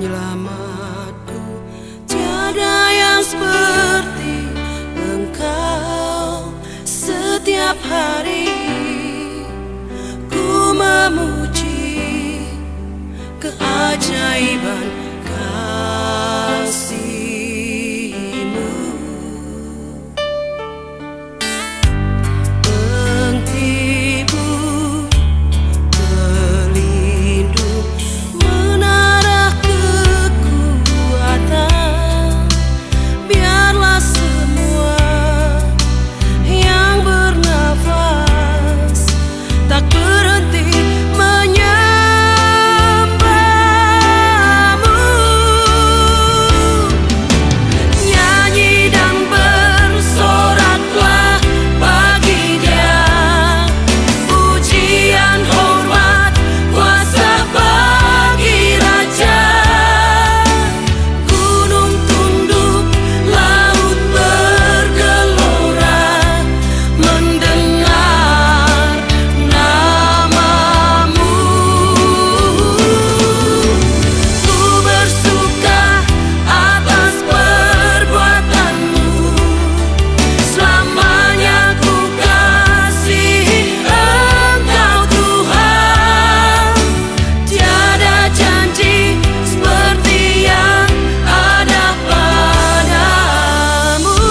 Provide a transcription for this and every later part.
penyelamatku, tiada yang seperti Engkau. Setiap hari ku memuji keajaiban kasih-Mu. Pengtipu, pelindung, menara kekuatan, biarlah semua yang bernafas tak berhenti menyembah-Mu. Nyanyi dan bersoraklah bagi Dia, pujian, hormat, kuasa bagi Raja. Gunung tunduk, laut bergelora mendengar nama-Mu. Ku bersuka atas perbuatan-Mu, selamanya ku kasihi Engkau Tuhan. Tiada janji seperti yang ada padamu.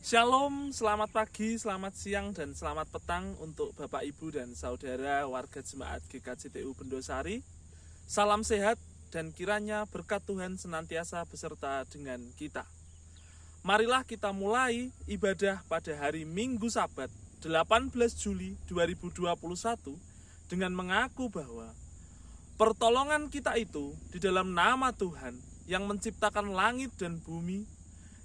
Shalom, selamat pagi, selamat siang, dan selamat petang untuk Bapak, Ibu, dan Saudara warga Jemaat GKJTU Bendosari. Salam sehat dan kiranya berkat Tuhan senantiasa beserta dengan kita. Marilah kita mulai ibadah pada hari Minggu Sabat 18 Juli 2021 dengan mengaku bahwa pertolongan kita itu di dalam nama Tuhan yang menciptakan langit dan bumi,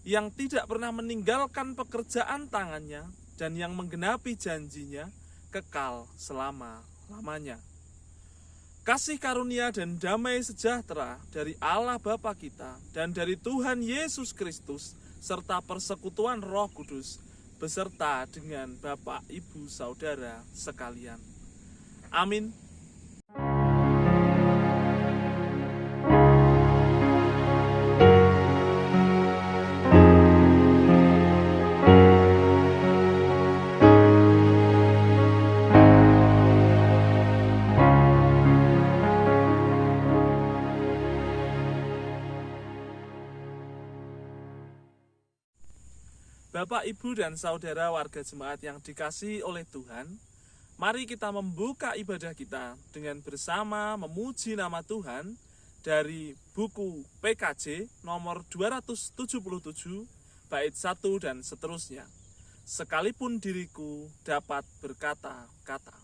yang tidak pernah meninggalkan pekerjaan tangannya, dan yang menggenapi janjinya kekal selama-lamanya. Kasih karunia dan damai sejahtera dari Allah Bapa kita dan dari Tuhan Yesus Kristus serta persekutuan Roh Kudus beserta dengan Bapak, Ibu, Saudara sekalian. Amin. Bapak, Ibu, dan Saudara warga jemaat yang dikasihi oleh Tuhan, mari kita membuka ibadah kita dengan bersama memuji nama Tuhan dari buku PKJ nomor 277, bait 1 dan seterusnya. Sekalipun diriku dapat berkata-kata.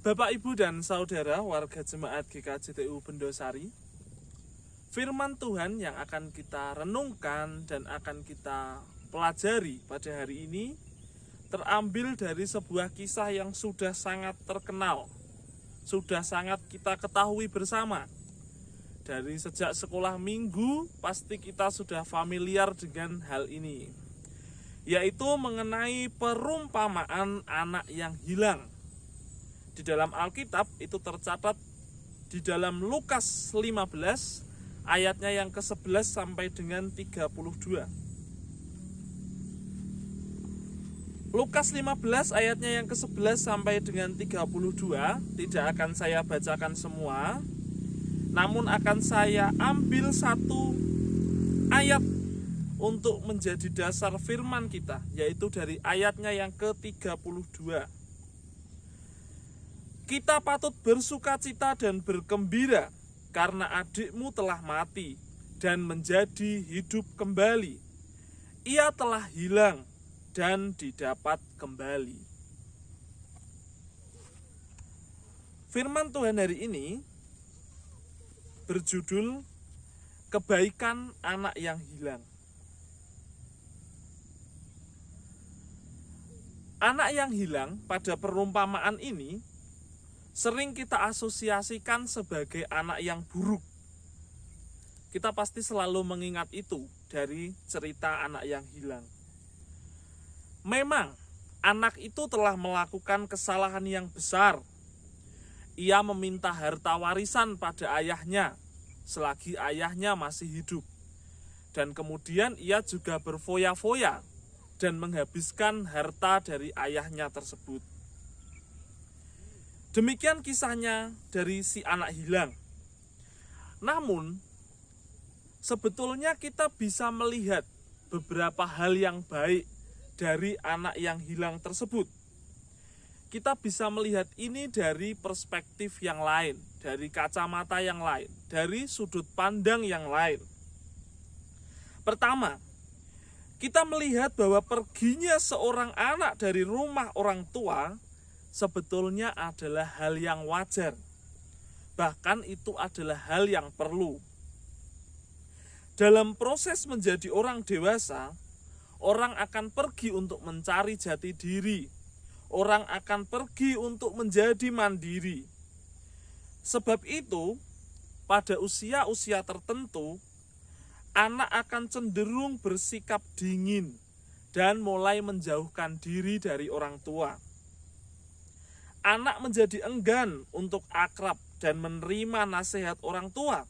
Bapak, Ibu, dan Saudara warga Jemaat GKJTU Bendosari, firman Tuhan yang akan kita renungkan dan akan kita pelajari pada hari ini terambil dari sebuah kisah yang sudah sangat terkenal, sudah sangat kita ketahui bersama. Dari sejak sekolah minggu pasti kita sudah familiar dengan hal ini, yaitu mengenai perumpamaan anak yang hilang. Di dalam Alkitab itu tercatat di dalam Lukas 15 ayatnya yang ke-11 sampai dengan 32. Lukas 15 ayatnya yang ke-11 sampai dengan 32 tidak akan saya bacakan semua, namun akan saya ambil satu ayat untuk menjadi dasar firman kita, yaitu dari ayatnya yang ke-32. Kita patut bersukacita dan bergembira karena adikmu telah mati dan menjadi hidup kembali. Ia telah hilang dan didapat kembali. Firman Tuhan hari ini berjudul Kebaikan Anak yang Hilang. Anak yang hilang pada perumpamaan ini sering kita asosiasikan sebagai anak yang buruk. Kita pasti selalu mengingat itu dari cerita anak yang hilang. Memang, anak itu telah melakukan kesalahan yang besar. Ia meminta harta warisan pada ayahnya, selagi ayahnya masih hidup. Dan kemudian ia juga berfoya-foya dan menghabiskan harta dari ayahnya tersebut. Demikian kisahnya dari si anak hilang. Namun, sebetulnya kita bisa melihat beberapa hal yang baik dari anak yang hilang tersebut. Kita bisa melihat ini dari perspektif yang lain, dari kacamata yang lain, dari sudut pandang yang lain. Pertama, kita melihat bahwa perginya seorang anak dari rumah orang tua sebetulnya adalah hal yang wajar. Bahkan itu adalah hal yang perlu. Dalam proses menjadi orang dewasa, orang akan pergi untuk mencari jati diri. Orang akan pergi untuk menjadi mandiri. Sebab itu, pada usia-usia tertentu, anak akan cenderung bersikap dingin dan mulai menjauhkan diri dari orang tua. Anak menjadi enggan untuk akrab dan menerima nasihat orang tua,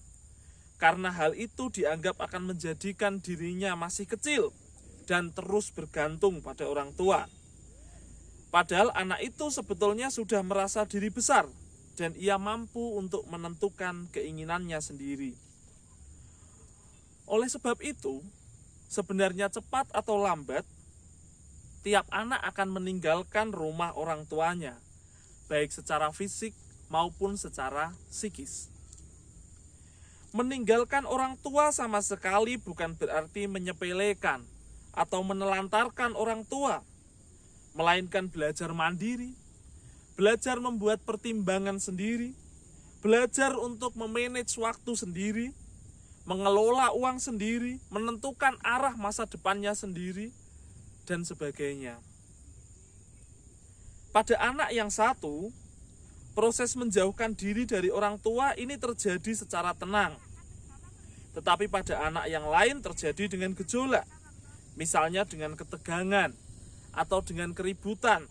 karena hal itu dianggap akan menjadikan dirinya masih kecil dan terus bergantung pada orang tua. Padahal anak itu sebetulnya sudah merasa diri besar dan ia mampu untuk menentukan keinginannya sendiri. Oleh sebab itu, sebenarnya cepat atau lambat, tiap anak akan meninggalkan rumah orang tuanya, baik secara fisik maupun secara psikis. Meninggalkan orang tua sama sekali bukan berarti menyepelekan atau menelantarkan orang tua, melainkan belajar mandiri, belajar membuat pertimbangan sendiri, belajar untuk memanage waktu sendiri, mengelola uang sendiri, menentukan arah masa depannya sendiri, dan sebagainya. Pada anak yang satu, proses menjauhkan diri dari orang tua ini terjadi secara tenang. Tetapi pada anak yang lain terjadi dengan gejolak, misalnya dengan ketegangan atau dengan keributan.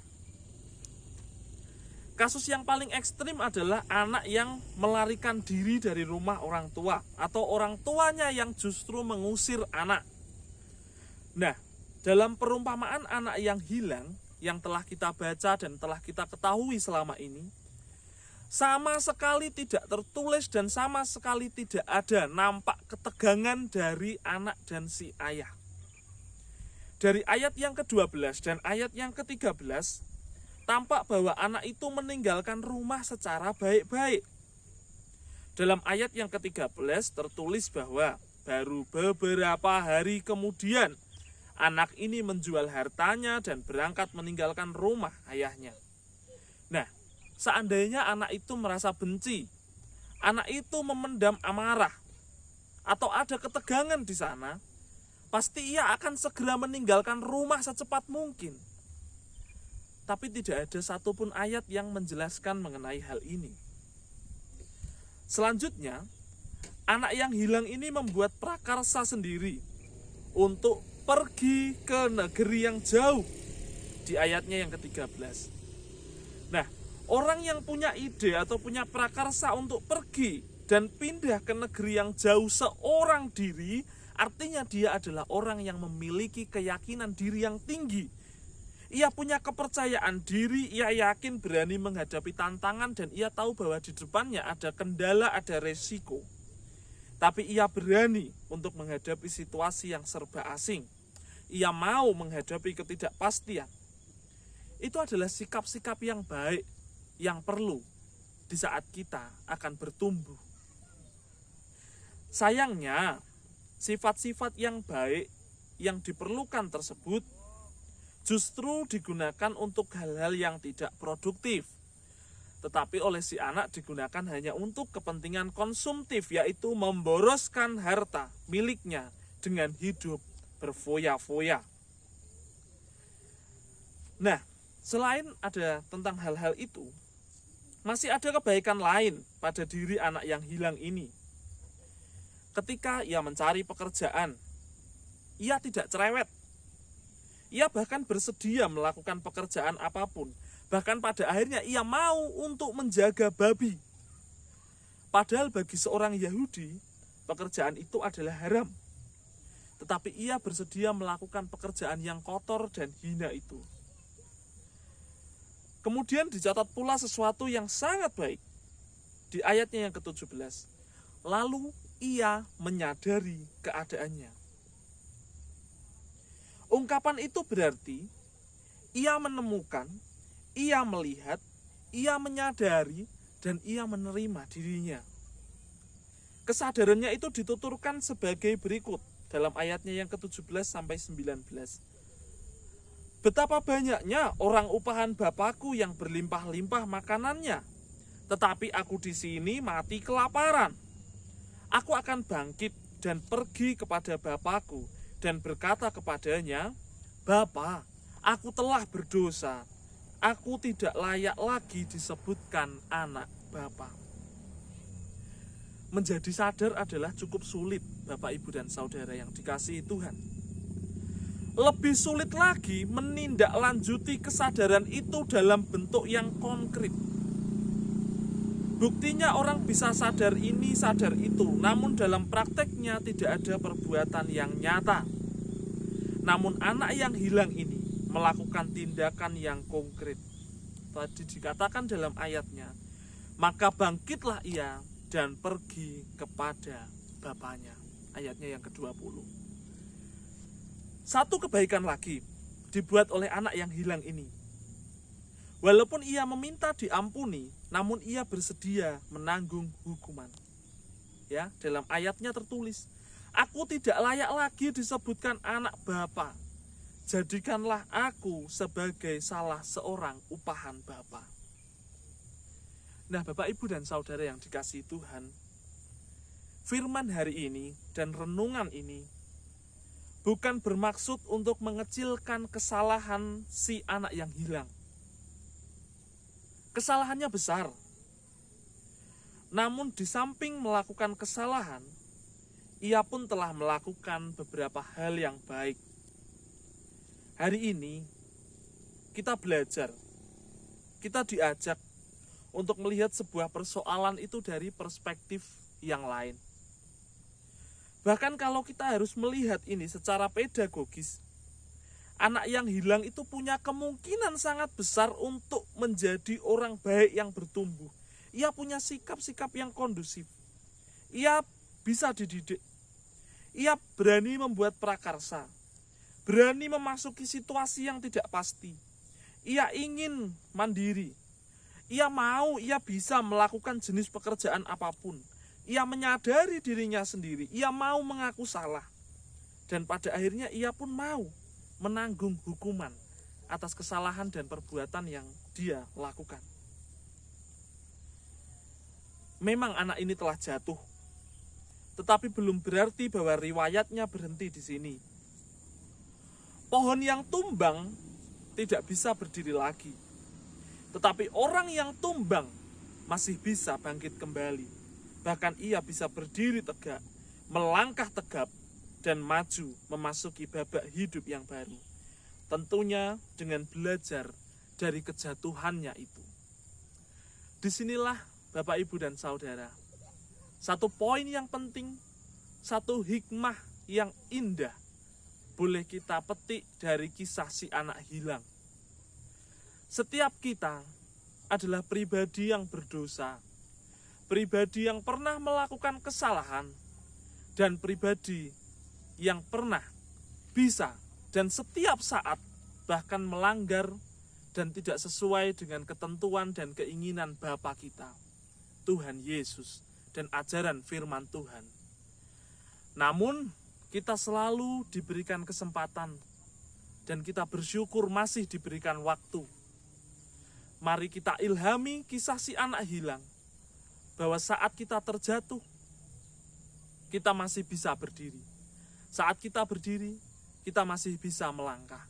Kasus yang paling ekstrim adalah anak yang melarikan diri dari rumah orang tua atau orang tuanya yang justru mengusir anak. Nah, dalam perumpamaan anak yang hilang yang telah kita baca dan telah kita ketahui selama ini, sama sekali tidak tertulis dan sama sekali tidak ada nampak ketegangan dari anak dan si ayah. Dari ayat yang ke-12 dan ayat yang ke-13, tampak bahwa anak itu meninggalkan rumah secara baik-baik. Dalam ayat yang ke-13 tertulis bahwa baru beberapa hari kemudian anak ini menjual hartanya dan berangkat meninggalkan rumah ayahnya. Nah, seandainya anak itu merasa benci, anak itu memendam amarah, atau ada ketegangan di sana, pasti ia akan segera meninggalkan rumah secepat mungkin. Tapi tidak ada satupun ayat yang menjelaskan mengenai hal ini. Selanjutnya, anak yang hilang ini membuat prakarsa sendiri untuk pergi ke negeri yang jauh di ayatnya yang ke-13. Nah, orang yang punya ide atau punya prakarsa untuk pergi dan pindah ke negeri yang jauh seorang diri, artinya dia adalah orang yang memiliki keyakinan diri yang tinggi. Ia punya kepercayaan diri, ia yakin berani menghadapi tantangan, dan ia tahu bahwa di depannya ada kendala, ada resiko. Tapi ia berani untuk menghadapi situasi yang serba asing. Ia mau menghadapi ketidakpastian. Itu adalah sikap-sikap yang baik, yang perlu di saat kita akan bertumbuh. Sayangnya, sifat-sifat yang baik yang diperlukan tersebut justru digunakan untuk hal-hal yang tidak produktif. Tetapi oleh si anak digunakan hanya untuk kepentingan konsumtif, yaitu memboroskan harta miliknya dengan hidup berfoya-foya. Nah, selain ada tentang hal-hal itu, masih ada kebaikan lain pada diri anak yang hilang ini. Ketika ia mencari pekerjaan, ia tidak cerewet. Ia bahkan bersedia melakukan pekerjaan apapun. Bahkan pada akhirnya ia mau untuk menjaga babi. Padahal bagi seorang Yahudi, pekerjaan itu adalah haram. Tetapi ia bersedia melakukan pekerjaan yang kotor dan hina itu. Kemudian dicatat pula sesuatu yang sangat baik. Di ayatnya yang ke-17. Lalu ia menyadari keadaannya. Ungkapan itu berarti ia menemukan, ia melihat, ia menyadari, dan ia menerima dirinya. Kesadarannya itu dituturkan sebagai berikut dalam ayatnya yang ke-17 sampai 19. Betapa banyaknya orang upahan Bapakku yang berlimpah-limpah makanannya, tetapi aku di sini mati kelaparan. Aku akan bangkit dan pergi kepada Bapakku dan berkata kepadanya, Bapa, aku telah berdosa. Aku tidak layak lagi disebutkan anak Bapa. Menjadi sadar adalah cukup sulit, Bapak, Ibu, dan Saudara yang dikasihi Tuhan. Lebih sulit lagi menindaklanjuti kesadaran itu dalam bentuk yang konkret. Buktinya orang bisa sadar ini, sadar itu, namun dalam prakteknya tidak ada perbuatan yang nyata. Namun anak yang hilang ini melakukan tindakan yang konkret. Tadi dikatakan dalam ayatnya, maka bangkitlah ia dan pergi kepada bapaknya. Ayatnya yang ke-20. Satu kebaikan lagi dibuat oleh anak yang hilang ini. Walaupun ia meminta diampuni, namun ia bersedia menanggung hukuman. Ya, dalam ayatnya tertulis, aku tidak layak lagi disebutkan anak Bapa. Jadikanlah aku sebagai salah seorang upahan Bapa. Nah, Bapak, Ibu, dan Saudara yang dikasihi Tuhan, firman hari ini dan renungan ini bukan bermaksud untuk mengecilkan kesalahan si anak yang hilang. Kesalahannya besar. Namun di samping melakukan kesalahan, ia pun telah melakukan beberapa hal yang baik. Hari ini kita belajar, kita diajak untuk melihat sebuah persoalan itu dari perspektif yang lain. Bahkan kalau kita harus melihat ini secara pedagogis, anak yang hilang itu punya kemungkinan sangat besar untuk menjadi orang baik yang bertumbuh. Ia punya sikap-sikap yang kondusif. Ia bisa dididik. Ia berani membuat prakarsa. Berani memasuki situasi yang tidak pasti. Ia ingin mandiri. Ia mau, ia bisa melakukan jenis pekerjaan apapun. Ia menyadari dirinya sendiri. Ia mau mengaku salah. Dan pada akhirnya ia pun mau menanggung hukuman atas kesalahan dan perbuatan yang dia lakukan. memang anak ini telah jatuh, tetapi belum berarti bahwa riwayatnya berhenti di sini. Pohon yang tumbang tidak bisa berdiri lagi, tetapi orang yang tumbang masih bisa bangkit kembali. Bahkan ia bisa berdiri tegak, melangkah tegap, dan maju memasuki babak hidup yang baru. Tentunya dengan belajar dari kejatuhannya itu. Disinilah Bapak, Ibu, dan Saudara, satu poin yang penting, satu hikmah yang indah boleh kita petik dari kisah si anak hilang. Setiap kita adalah pribadi yang berdosa, pribadi yang pernah melakukan kesalahan, dan pribadi yang pernah bisa dan setiap saat bahkan melanggar dan tidak sesuai dengan ketentuan dan keinginan Bapa kita, Tuhan Yesus, dan ajaran firman Tuhan. Namun, kita selalu diberikan kesempatan dan kita bersyukur masih diberikan waktu. Mari kita ilhami kisah si anak hilang, bahwa saat kita terjatuh, kita masih bisa berdiri. Saat kita berdiri, kita masih bisa melangkah.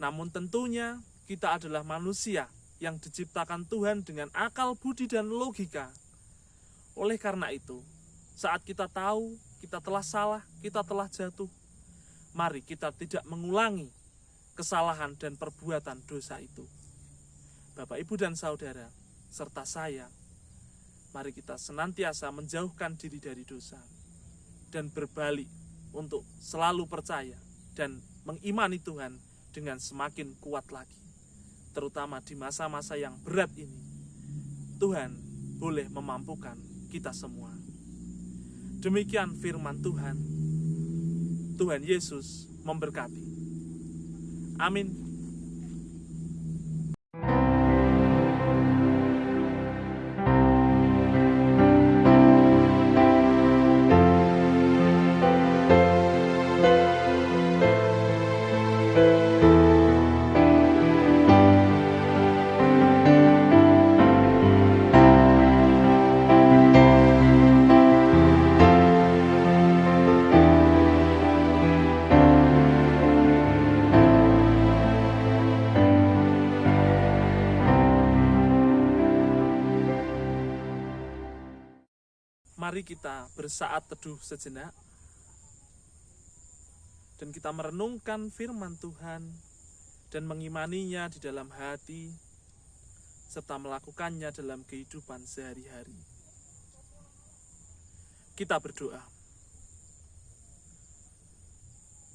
Namun tentunya kita adalah manusia yang diciptakan Tuhan dengan akal, budi, dan logika. Oleh karena itu, saat kita tahu kita telah salah, kita telah jatuh, mari kita tidak mengulangi kesalahan dan perbuatan dosa itu. Bapak, Ibu, dan Saudara, serta saya, mari kita senantiasa menjauhkan diri dari dosa dan berbalik untuk selalu percaya dan mengimani Tuhan dengan semakin kuat lagi. Terutama di masa-masa yang berat ini, Tuhan boleh memampukan kita semua. Demikian firman Tuhan. Tuhan Yesus memberkati. Amin. Mari kita bersaat teduh sejenak dan kita merenungkan firman Tuhan dan mengimaninya di dalam hati serta melakukannya dalam kehidupan sehari-hari. Kita berdoa.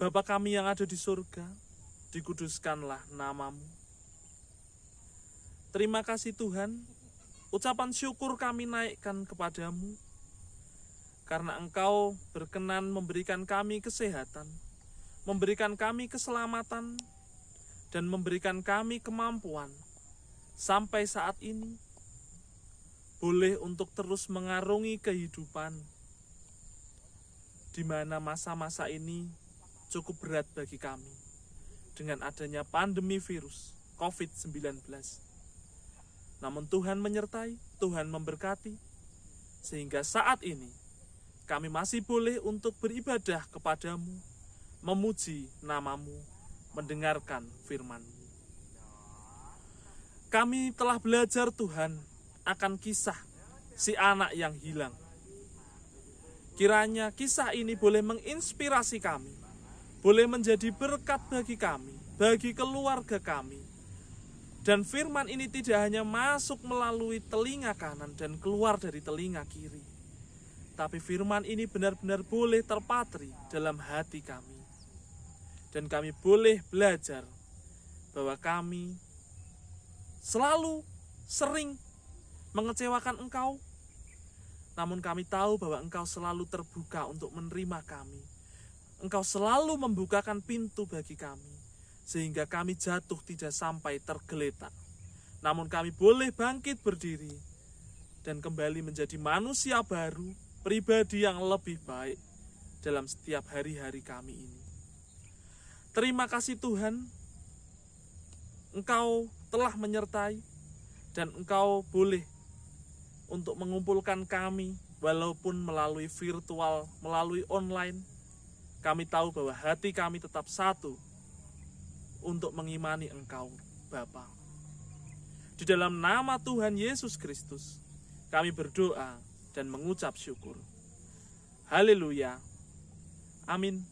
Bapa kami yang ada di surga, dikuduskanlah namamu. Terima kasih Tuhan, ucapan syukur kami naikkan kepadamu, karena Engkau berkenan memberikan kami kesehatan, memberikan kami keselamatan, dan memberikan kami kemampuan sampai saat ini boleh untuk terus mengarungi kehidupan, di mana masa-masa ini cukup berat bagi kami dengan adanya pandemi virus COVID-19. Namun Tuhan menyertai, Tuhan memberkati, sehingga saat ini kami masih boleh untuk beribadah kepadamu, memuji namamu, mendengarkan firman-Mu. Kami telah belajar Tuhan akan kisah si anak yang hilang. Kiranya kisah ini boleh menginspirasi kami, boleh menjadi berkat bagi kami, bagi keluarga kami. Dan firman ini tidak hanya masuk melalui telinga kanan dan keluar dari telinga kiri, tapi firman ini benar-benar boleh terpatri dalam hati kami. Dan kami boleh belajar bahwa kami selalu sering mengecewakan Engkau, namun kami tahu bahwa Engkau selalu terbuka untuk menerima kami. Engkau selalu membukakan pintu bagi kami, sehingga kami jatuh tidak sampai tergeletak. Namun kami boleh bangkit berdiri dan kembali menjadi manusia baru, pribadi yang lebih baik dalam setiap hari-hari kami ini. Terima kasih Tuhan, Engkau telah menyertai dan Engkau boleh untuk mengumpulkan kami, walaupun melalui virtual, melalui online. Kami tahu bahwa hati kami tetap satu untuk mengimani Engkau, Bapa. Di dalam nama Tuhan Yesus Kristus, kami berdoa dan mengucap syukur. Haleluya. Amin.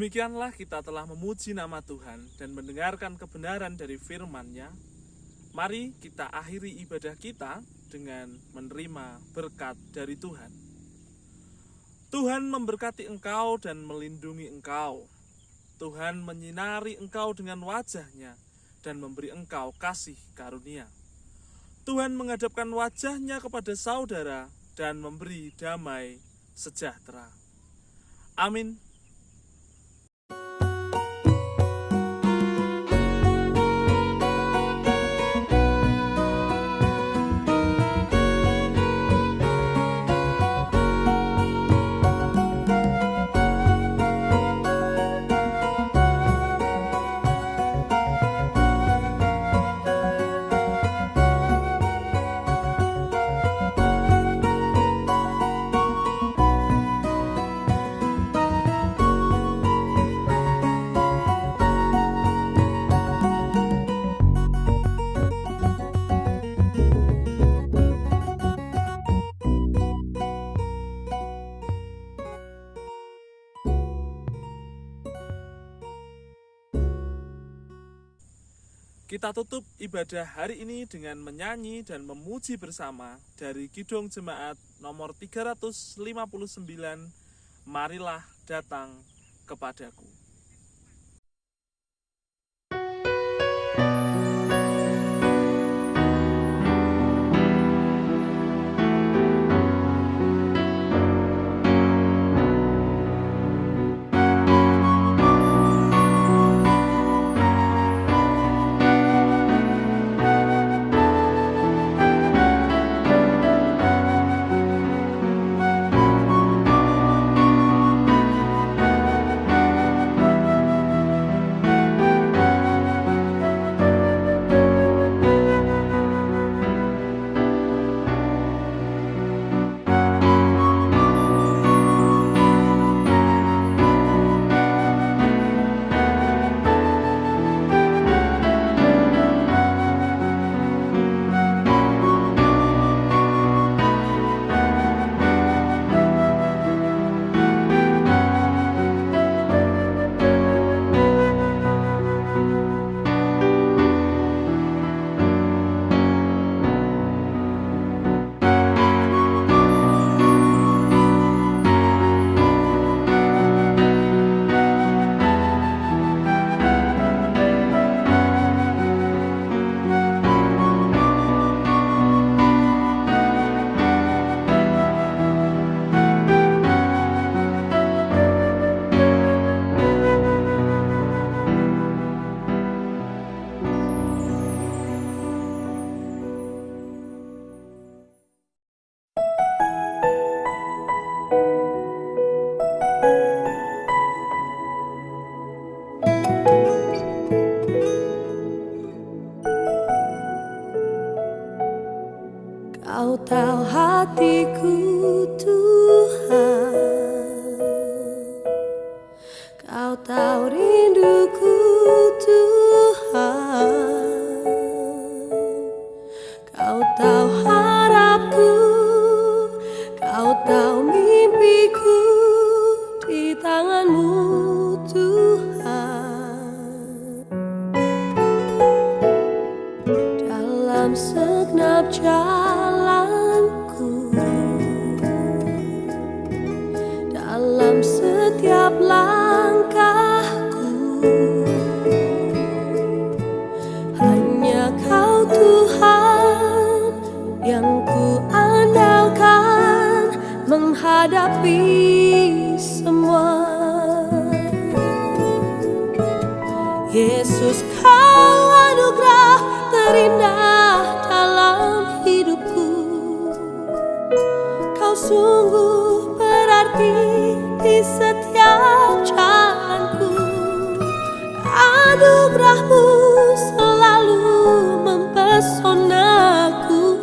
Demikianlah kita telah memuji nama Tuhan dan mendengarkan kebenaran dari firman-Nya. Mari kita akhiri ibadah kita dengan menerima berkat dari Tuhan. Tuhan memberkati engkau dan melindungi engkau. Tuhan menyinari engkau dengan wajah-Nya dan memberi engkau kasih karunia. Tuhan menghadapkan wajah-Nya kepada saudara dan memberi damai sejahtera. Amin. Kita tutup ibadah hari ini dengan menyanyi dan memuji bersama dari Kidung Jemaat nomor 359, Marilah Datang Kepadaku. Kau tahu rinduku Tuhan, Kau tahu harapku, Kau tahu mimpiku di tangan-Mu Tuhan. Dalam segenap jalanku, dalam setiap langkahku, hanya Kau Tuhan yang ku andalkan menghadapi semua. Yesus, Kau anugerah terindah dalam hidupku. Kau sungguh berarti di setiap jalanku. Anugerah-Mu selalu mempesonaku.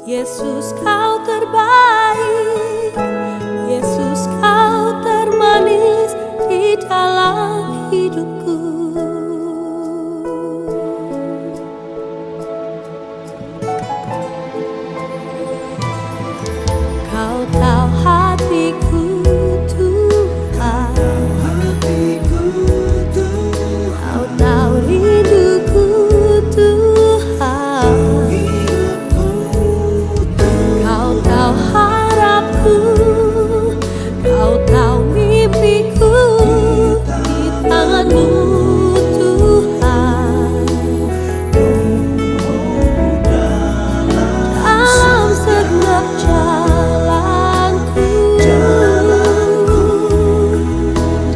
Yesus, Kau terbaik. Yesus, Kau termanis di dalam hidupku. Kau tahu hatiku Tuhan, Kau tahu rinduku Tuhan, Kau tahu harapku, Kau tahu mimpiku di tangan-Mu Tuhan. Dalam segenap jalanku,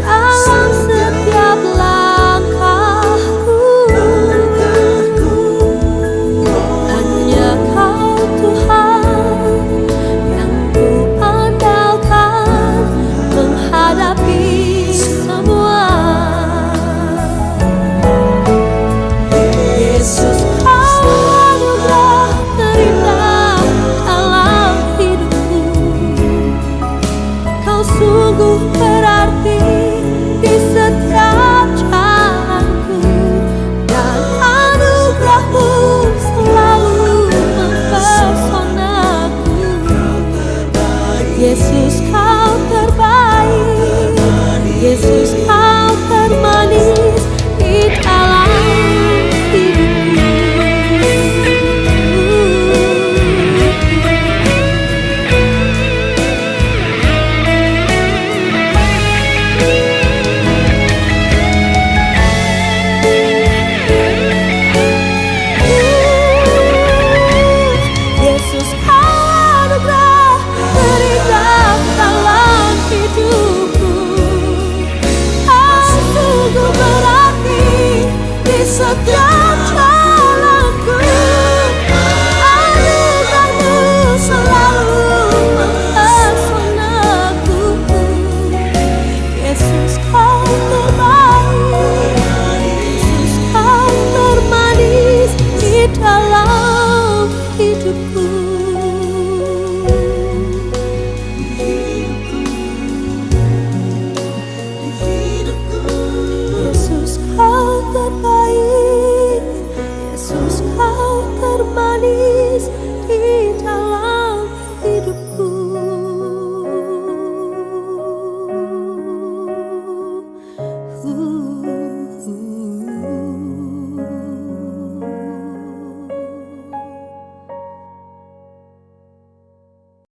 dalam setiap langkahku, hanya Kau Tuhan yang ku andalkan menghadapi semua. Yesus, Kau anugerah terindah dalam hidupku. Kau sungguh berarti di setiap jalanku, dan anugerah-Mu selalu mempesonaku. Yesus, Kau terbaik. Yesus,